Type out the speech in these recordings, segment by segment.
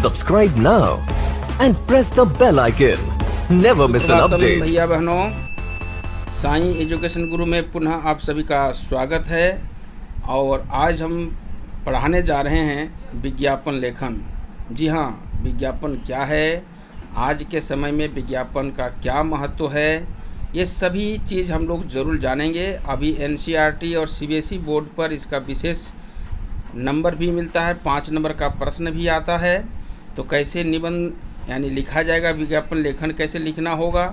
Subscribe now and press the bell icon. Never miss an update. भैया बहनों, Sai education गुरु में पुनः आप सभी का स्वागत है। और आज हम पढ़ाने जा रहे हैं विज्ञापन लेखन। जी हाँ, विज्ञापन क्या है, आज के समय में विज्ञापन का क्या महत्व है, ये सभी चीज़ हम लोग ज़रूर जानेंगे। अभी NCERT और CBSE बोर्ड पर इसका विशेष नंबर भी मिलता है, 5 नंबर का प्रश्न भी आता है। तो कैसे निबंध यानी लिखा जाएगा, विज्ञापन लेखन कैसे लिखना होगा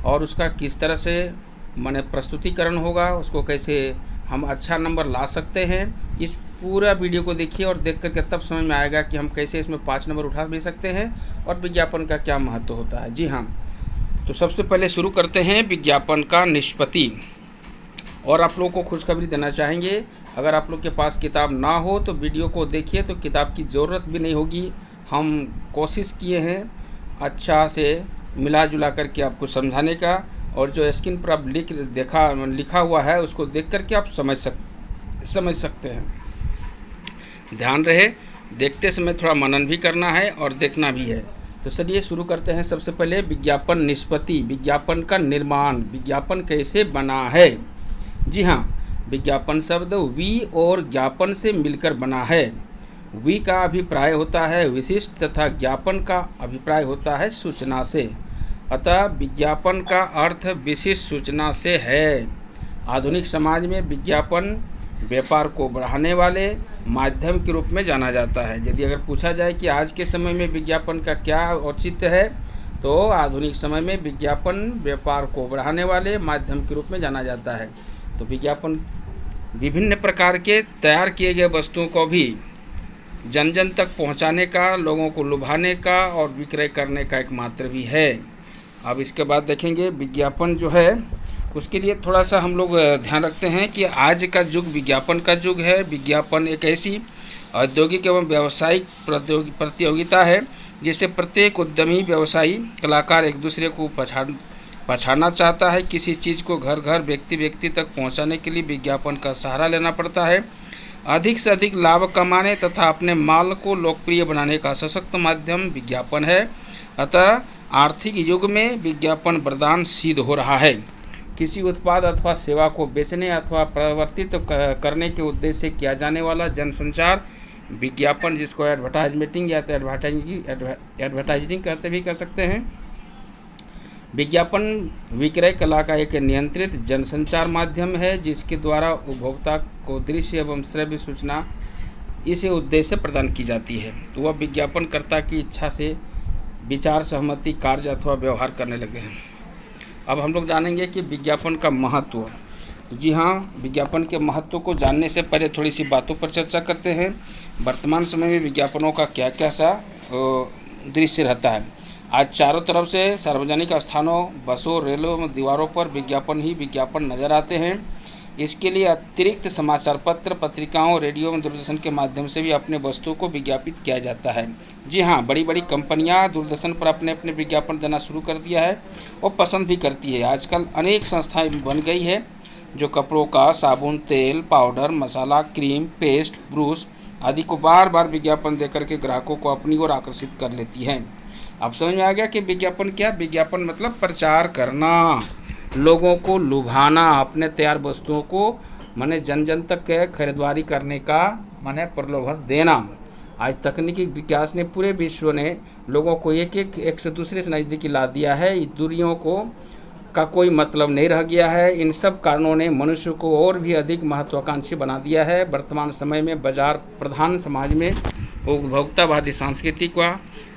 और उसका किस तरह से माने प्रस्तुतिकरण होगा, उसको कैसे हम अच्छा नंबर ला सकते हैं, इस पूरा वीडियो को देखिए और देख करके तब समझ में आएगा कि हम कैसे इसमें 5 नंबर उठा भी सकते हैं और विज्ञापन का क्या महत्व होता है। जी हाँ, तो सबसे पहले शुरू करते हैं विज्ञापन का निष्पत्ति। और आप लोगों को खुशखबरी देना चाहेंगे, अगर आप लोग के पास किताब ना हो तो वीडियो को देखिए, तो किताब की ज़रूरत भी नहीं होगी। हम कोशिश किए हैं अच्छा से मिला जुला करके आपको समझाने का, और जो स्क्रीन पर आप लिखा हुआ है उसको देख करके आप समझ सकते हैं। ध्यान रहे, देखते समय थोड़ा मनन भी करना है और देखना भी है। तो चलिए शुरू करते हैं। सबसे पहले विज्ञापन निष्पत्ति, विज्ञापन का निर्माण, विज्ञापन कैसे बना है। जी हाँ, विज्ञापन शब्द वी और ज्ञापन से मिलकर बना है। वी का अभिप्राय होता है विशिष्ट तथा ज्ञापन का अभिप्राय होता है सूचना से। अतः विज्ञापन का अर्थ विशिष्ट सूचना से है। आधुनिक समाज में विज्ञापन व्यापार को बढ़ाने वाले माध्यम के रूप में जाना जाता है। यदि अगर पूछा जाए कि आज के समय में विज्ञापन का क्या औचित्य है, तो आधुनिक समय में विज्ञापन व्यापार को बढ़ाने वाले माध्यम के रूप में जाना जाता है। तो विज्ञापन विभिन्न प्रकार के तैयार किए गए वस्तुओं को भी जन जन तक पहुंचाने का, लोगों को लुभाने का और विक्रय करने का एक मात्र भी है। अब इसके बाद देखेंगे विज्ञापन जो है, उसके लिए थोड़ा सा हम लोग ध्यान रखते हैं कि आज का युग विज्ञापन का युग है। विज्ञापन एक ऐसी औद्योगिक एवं व्यावसायिक प्रतियोगिता है जिससे प्रत्येक उद्यमी, व्यवसायी, कलाकार एक दूसरे को पछाड़ना चाहता है। किसी चीज़ को घर घर, व्यक्ति व्यक्ति तक पहुंचाने के लिए विज्ञापन का सहारा लेना पड़ता है। अधिक से अधिक लाभ कमाने तथा अपने माल को लोकप्रिय बनाने का सशक्त माध्यम विज्ञापन है। अतः आर्थिक युग में विज्ञापन वरदान सिद्ध हो रहा है। किसी उत्पाद अथवा सेवा को बेचने अथवा प्रवर्तित करने के उद्देश्य से किया जाने वाला जनसंचार विज्ञापन, जिसको एडवर्टाइजमेंटिंग या तो एडवर्टाइजिंग कहते भी कर सकते हैं। विज्ञापन विक्रय कला का एक नियंत्रित जनसंचार माध्यम है जिसके द्वारा उपभोक्ता को दृश्य एवं श्रव्य सूचना इसे उद्देश्य प्रदान की जाती है। तो वह विज्ञापनकर्ता की इच्छा से विचार, सहमति, कार्य अथवा व्यवहार करने लगे हैं। अब हम लोग जानेंगे कि विज्ञापन का महत्व। तो जी हाँ, विज्ञापन के महत्व को जानने से पहले थोड़ी सी बातों पर चर्चा करते हैं। वर्तमान समय में विज्ञापनों का क्या क्या सा दृश्य रहता है। आज चारों तरफ से सार्वजनिक स्थानों, बसों, रेलों में दीवारों पर विज्ञापन ही विज्ञापन नजर आते हैं। इसके लिए अतिरिक्त समाचार पत्र, पत्रिकाओं, रेडियो में दूरदर्शन के माध्यम से भी अपने वस्तुओं को विज्ञापित किया जाता है। जी हाँ, बड़ी बड़ी कंपनियां दूरदर्शन पर अपने ब्विज्ञापन देना शुरू कर दिया है और पसंद भी करती है। आजकल अनेक संस्थाएं बन गई है जो कपड़ों का साबुन, तेल, पाउडर, मसाला, क्रीम, पेस्ट, ब्रूश आदि को बार बार विज्ञापन देकर के ग्राहकों को अपनी ओर आकर्षित कर लेती हैं। अब समझ में आ गया कि विज्ञापन क्या। विज्ञापन मतलब प्रचार करना, लोगों को लुभाना, अपने तैयार वस्तुओं को माने जन जन तक खरीदारी करने का माने प्रलोभन देना। आज तकनीकी विकास ने पूरे विश्व ने लोगों को एक से दूसरे से नज़दीकी ला दिया है। दूरियों का कोई मतलब नहीं रह गया है। इन सब कारणों ने मनुष्य को और भी अधिक महत्वाकांक्षी बना दिया है। वर्तमान समय में बाजार प्रधान समाज में उपभोक्तावादी संस्कृति का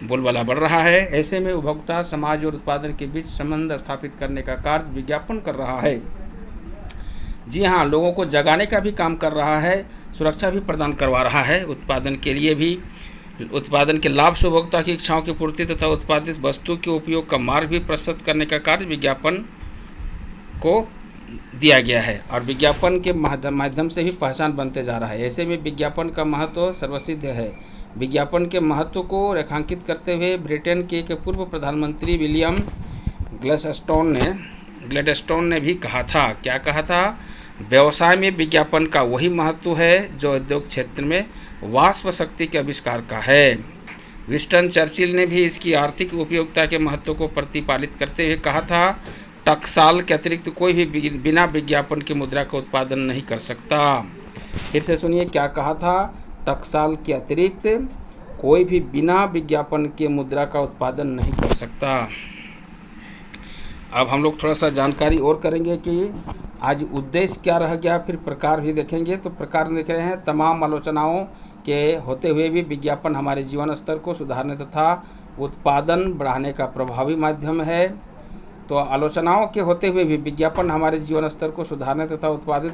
बोलबाला बढ़ रहा है। ऐसे में उपभोक्ता समाज और उत्पादन के बीच संबंध स्थापित करने का कार्य विज्ञापन कर रहा है। जी हाँ, लोगों को जगाने का भी काम कर रहा है, सुरक्षा भी प्रदान करवा रहा है। उत्पादन के लिए भी, उत्पादन के लाभ से उपभोक्ता की इच्छाओं की पूर्ति तथा उत्पादित वस्तु के उपयोग का मार्ग भी प्रस्तुत करने का कार्य विज्ञापन को दिया गया है और विज्ञापन के माध्यम से भी पहचान बनते जा रहा है। ऐसे में विज्ञापन का महत्व सर्वसिद्ध है। विज्ञापन के महत्व को रेखांकित करते हुए ब्रिटेन के पूर्व प्रधानमंत्री विलियम ग्लैडस्टोन ने भी कहा था। क्या कहा था? व्यवसाय में विज्ञापन का वही महत्व है जो उद्योग क्षेत्र में वाष्प शक्ति के आविष्कार का है। विंस्टन चर्चिल ने भी इसकी आर्थिक उपयोगिता के महत्व को प्रतिपादित करते हुए कहा था, टकसाल के अतिरिक्त कोई भी बिना विज्ञापन के मुद्रा का उत्पादन नहीं कर सकता। फिर से सुनिए क्या कहा था, टकसाल के अतिरिक्त कोई भी बिना विज्ञापन के मुद्रा का उत्पादन नहीं कर सकता। अब हम लोग थोड़ा सा जानकारी और करेंगे कि आज उद्देश्य क्या रह गया, फिर प्रकार भी देखेंगे। तो प्रकार देख रहे हैं, तमाम आलोचनाओं के होते हुए भी विज्ञापन हमारे जीवन स्तर को सुधारने तथा उत्पादन बढ़ाने का प्रभावी माध्यम है। तो आलोचनाओं के होते हुए भी विज्ञापन हमारे जीवन स्तर को सुधारने तथा उत्पादन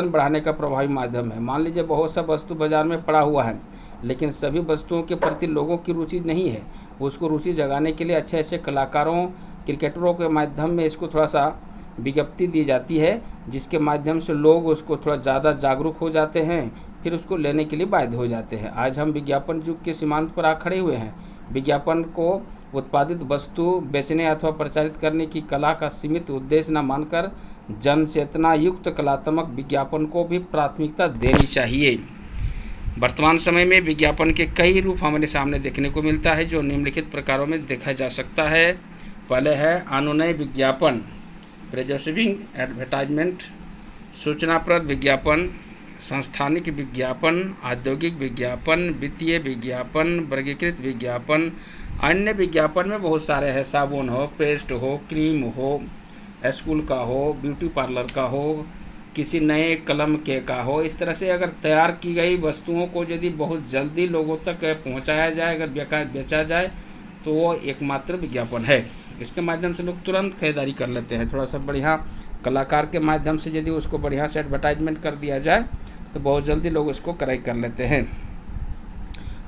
बढ़ाने का प्रभावी माध्यम है। मान लीजिए बहुत सा वस्तु बाजार में पड़ा हुआ है, लेकिन सभी वस्तुओं के प्रति लोगों की रुचि नहीं है। उसको रुचि जगाने के लिए अच्छे अच्छे कलाकारों, क्रिकेटरों के माध्यम में इसको थोड़ा सा विज्ञप्ति दी जाती है, जिसके माध्यम से लोग उसको थोड़ा ज़्यादा जागरूक हो जाते हैं, फिर उसको लेने के लिए बाध्य हो जाते हैं। आज हम विज्ञापन युग के सीमांत पर आ खड़े हुए हैं। विज्ञापन को उत्पादित वस्तु बेचने अथवा प्रचारित करने की कला का सीमित उद्देश्य न मानकर जन चेतना युक्त कलात्मक विज्ञापन को भी प्राथमिकता देनी चाहिए। वर्तमान समय में विज्ञापन के कई रूप हमारे सामने देखने को मिलता है, जो निम्नलिखित प्रकारों में देखा जा सकता है। पहले है अनुनय विज्ञापन, प्रेजोसिविंग एडवर्टाइजमेंट, सूचनाप्रद विज्ञापन, संस्थानिक विज्ञापन, औद्योगिक विज्ञापन, वित्तीय विज्ञापन, वर्गीकृत विज्ञापन। अन्य विज्ञापन में बहुत सारे हैं, साबुन हो, पेस्ट हो, क्रीम हो, स्कूल का हो, ब्यूटी पार्लर का हो, किसी नए कलम के का हो। इस तरह से अगर तैयार की गई वस्तुओं को यदि बहुत जल्दी लोगों तक पहुंचाया जाए, अगर बेचा जाए, तो वो एकमात्र विज्ञापन है। इसके माध्यम से लोग तुरंत खरीदारी कर लेते हैं। थोड़ा सा बढ़िया कलाकार के माध्यम से यदि उसको बढ़िया से एडवर्टाइजमेंट कर दिया जाए तो बहुत जल्दी लोग उसको क्रय कर लेते हैं।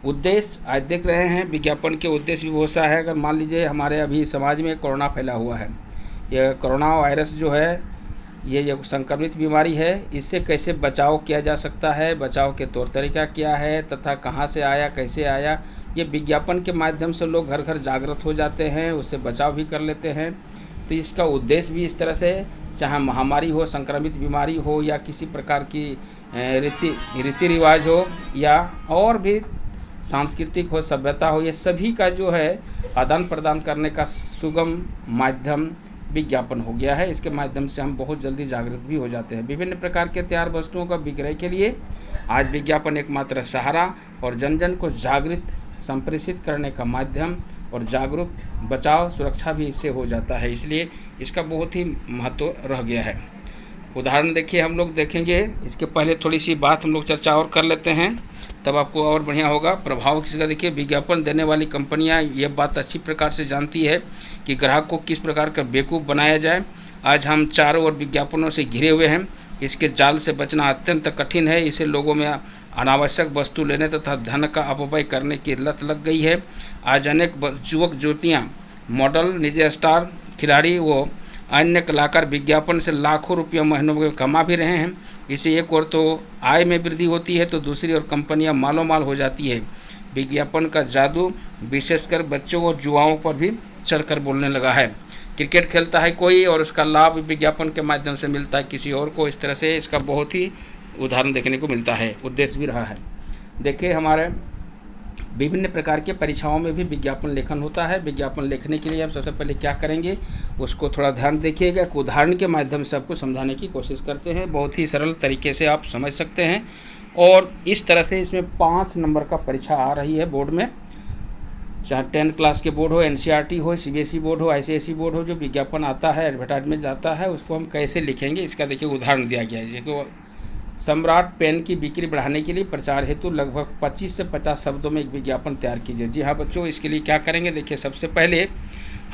उद्देश्य आज देख रहे हैं, विज्ञापन के उद्देश्य भी बहुत सा है। अगर मान लीजिए हमारे अभी समाज में कोरोना फैला हुआ है, यह कोरोना वायरस जो है ये संक्रमित बीमारी है, इससे कैसे बचाव किया जा सकता है, बचाव के तौर तरीका क्या है तथा कहाँ से आया, कैसे आया, ये विज्ञापन के माध्यम से लोग घर घर जागृत हो जाते हैं, उससे बचाव भी कर लेते हैं। तो इसका उद्देश्य भी इस तरह से, चाहे महामारी हो, संक्रमित बीमारी हो, या किसी प्रकार की रीति रिवाज हो, या और भी सांस्कृतिक हो, सभ्यता हो, ये सभी का जो है आदान प्रदान करने का सुगम माध्यम विज्ञापन हो गया है। इसके माध्यम से हम बहुत जल्दी जागृत भी हो जाते हैं। विभिन्न प्रकार के तैयार वस्तुओं का विक्रय के लिए आज विज्ञापन एकमात्र सहारा और जन जन को जागृत संप्रेषित करने का माध्यम और जागरूक बचाव सुरक्षा भी इससे हो जाता है। इसलिए इसका बहुत ही महत्व रह गया है। उदाहरण देखिए, हम लोग देखेंगे। इसके पहले थोड़ी सी बात हम लोग चर्चा और कर लेते हैं, तब आपको और बढ़िया होगा। प्रभाव किसका, देखिए विज्ञापन देने वाली कंपनियां ये बात अच्छी प्रकार से जानती है कि ग्राहक को किस प्रकार का बेवकूफ़ बनाया जाए। आज हम चारों ओर विज्ञापनों से घिरे हुए हैं। इसके जाल से बचना अत्यंत कठिन है। इसे लोगों में अनावश्यक वस्तु लेने तथा धन का अपव्यय करने की लत लग गई है। आज अनेक युवक युवतियाँ, मॉडल, निजी स्टार, खिलाड़ी व अन्य कलाकार विज्ञापन से लाखों रुपया महीनों में कमा भी रहे हैं। इसे एक ओर तो आय में वृद्धि होती है, तो दूसरी ओर कंपनियां मालो माल हो जाती है। विज्ञापन का जादू विशेषकर बच्चों और युवाओं पर भी चढ़कर बोलने लगा है। क्रिकेट खेलता है कोई और उसका लाभ विज्ञापन के माध्यम से मिलता है किसी और को। इस तरह से इसका बहुत ही उदाहरण देखने को मिलता है, उद्देश्य भी रहा है। देखिए, हमारे विभिन्न प्रकार के परीक्षाओं में भी विज्ञापन लेखन होता है। विज्ञापन लिखने के लिए हम सबसे पहले क्या करेंगे, उसको थोड़ा ध्यान देखिएगा। एक उदाहरण के माध्यम से आपको समझाने की कोशिश करते हैं। बहुत ही सरल तरीके से आप समझ सकते हैं। और इस तरह से इसमें 5 नंबर का परीक्षा आ रही है बोर्ड में, चाहे 10 क्लास के बोर्ड हो, NCERT हो, CBSE बोर्ड हो, ICSE बोर्ड हो। जो विज्ञापन आता है, एडवर्टाइजमेंट जाता है, उसको हम कैसे लिखेंगे, इसका देखिए उदाहरण दिया गया है। देखो, सम्राट पेन की बिक्री बढ़ाने के लिए प्रचार हेतु लगभग 25 से 50 शब्दों में एक विज्ञापन तैयार कीजिए। जी हाँ बच्चों, इसके लिए क्या करेंगे, देखिए सबसे पहले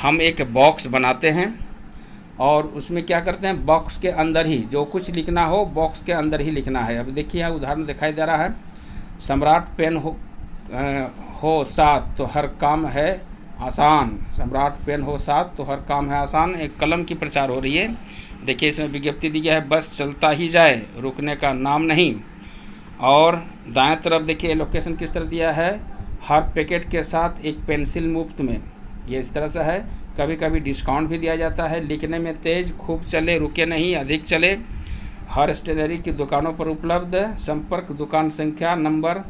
हम एक बॉक्स बनाते हैं और उसमें क्या करते हैं, बॉक्स के अंदर ही जो कुछ लिखना हो बॉक्स के अंदर ही लिखना है। अब देखिए यहाँ उदाहरण दिखाई दे रहा है, सम्राट पेन हो साथ तो हर काम है आसान। सम्राट पेन हो साथ तो हर काम है आसान। एक कलम की प्रचार हो रही है। देखिए इसमें विज्ञप्ति दी गया है, बस चलता ही जाए, रुकने का नाम नहीं। और दाएं तरफ देखिए लोकेशन किस तरह दिया है, हर पैकेट के साथ एक पेंसिल मुफ्त में। ये इस तरह से है। कभी कभी डिस्काउंट भी दिया जाता है। लिखने में तेज, खूब चले, रुके नहीं, अधिक चले। हर स्टेशनरी की दुकानों पर उपलब्ध। संपर्क दुकान संख्या नंबर।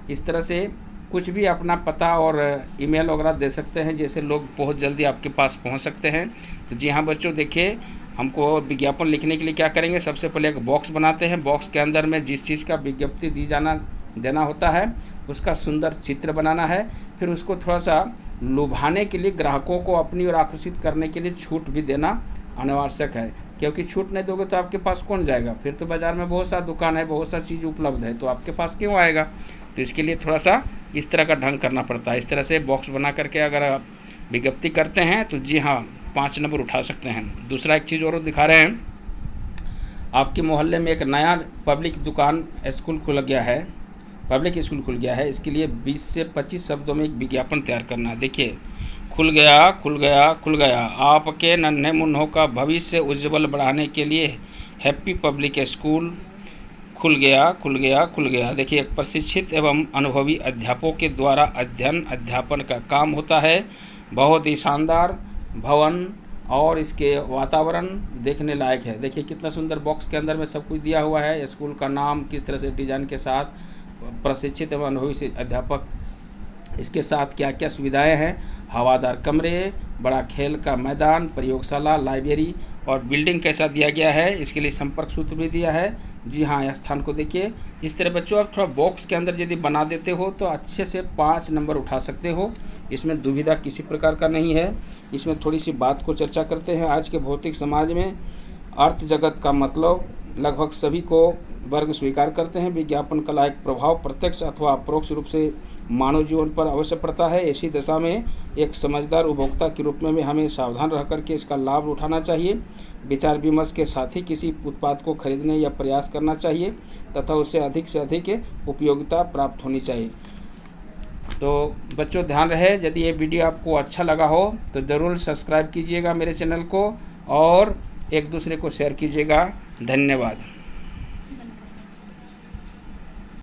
इस तरह से कुछ भी अपना पता और ईमेल वगैरह दे सकते हैं, जैसे लोग बहुत जल्दी आपके पास पहुंच सकते हैं। तो जी हाँ बच्चों, देखिए हमको विज्ञापन लिखने के लिए क्या करेंगे, सबसे पहले एक बॉक्स बनाते हैं। बॉक्स के अंदर में जिस चीज़ का विज्ञप्ति देना होता है उसका सुंदर चित्र बनाना है। फिर उसको थोड़ा सा लुभाने के लिए, ग्राहकों को अपनी ओर आकर्षित करने के लिए छूट भी देना अनावश्यक है, क्योंकि छूट नहीं दोगे तो आपके पास कौन जाएगा। फिर तो बाज़ार में बहुत सा दुकान है, बहुत सा चीज़ उपलब्ध है, तो आपके पास क्यों आएगा। तो इसके लिए थोड़ा सा इस तरह का ढंग करना पड़ता है। इस तरह से बॉक्स बना करके अगर आप विज्ञप्ति करते हैं तो जी हाँ 5 नंबर उठा सकते हैं। दूसरा एक चीज़ और दिखा रहे हैं, आपके मोहल्ले में एक नया पब्लिक स्कूल खुल गया है। इसके लिए 20 से 25 शब्दों में एक विज्ञापन तैयार करना है। देखिए, खुल गया आपके नन्हे मुन्नों का भविष्य उज्जवल बढ़ाने के लिए हैप्पी पब्लिक स्कूल खुल गया। देखिए, एक प्रशिक्षित एवं अनुभवी अध्यापकों के द्वारा अध्यापन का काम होता है। बहुत ही शानदार भवन और इसके वातावरण देखने लायक है। देखिए कितना सुंदर बॉक्स के अंदर में सब कुछ दिया हुआ है। स्कूल का नाम किस तरह से डिजाइन के साथ, प्रशिक्षित एवं अनुभवी अध्यापक, इसके साथ क्या क्या सुविधाएं हैं, हवादार कमरे, बड़ा खेल का मैदान, प्रयोगशाला, लाइब्रेरी और बिल्डिंग कैसा दिया गया है, इसके लिए संपर्क सूत्र भी दिया है। जी हाँ, यह स्थान को देखिए। इस तरह बच्चों आप थोड़ा बॉक्स के अंदर यदि बना देते हो तो अच्छे से 5 नंबर उठा सकते हो। इसमें दुविधा किसी प्रकार का नहीं है। इसमें थोड़ी सी बात को चर्चा करते हैं। आज के भौतिक समाज में अर्थ जगत का मतलब लगभग सभी को वर्ग स्वीकार करते हैं। विज्ञापन कला एक प्रभाव प्रत्यक्ष अथवा अपरोक्ष रूप से मानव जीवन पर अवश्य पड़ता है। ऐसी दशा में एक समझदार उपभोक्ता के रूप में हमें सावधान रह करके इसका लाभ उठाना चाहिए। विचार विमर्श के साथ ही किसी उत्पाद को खरीदने या प्रयास करना चाहिए तथा उससे अधिक उपयोगिता प्राप्त होनी चाहिए। तो बच्चों ध्यान रहे, यदि ये वीडियो आपको अच्छा लगा हो तो ज़रूर सब्सक्राइब कीजिएगा मेरे चैनल को और एक दूसरे को शेयर कीजिएगा। धन्यवाद।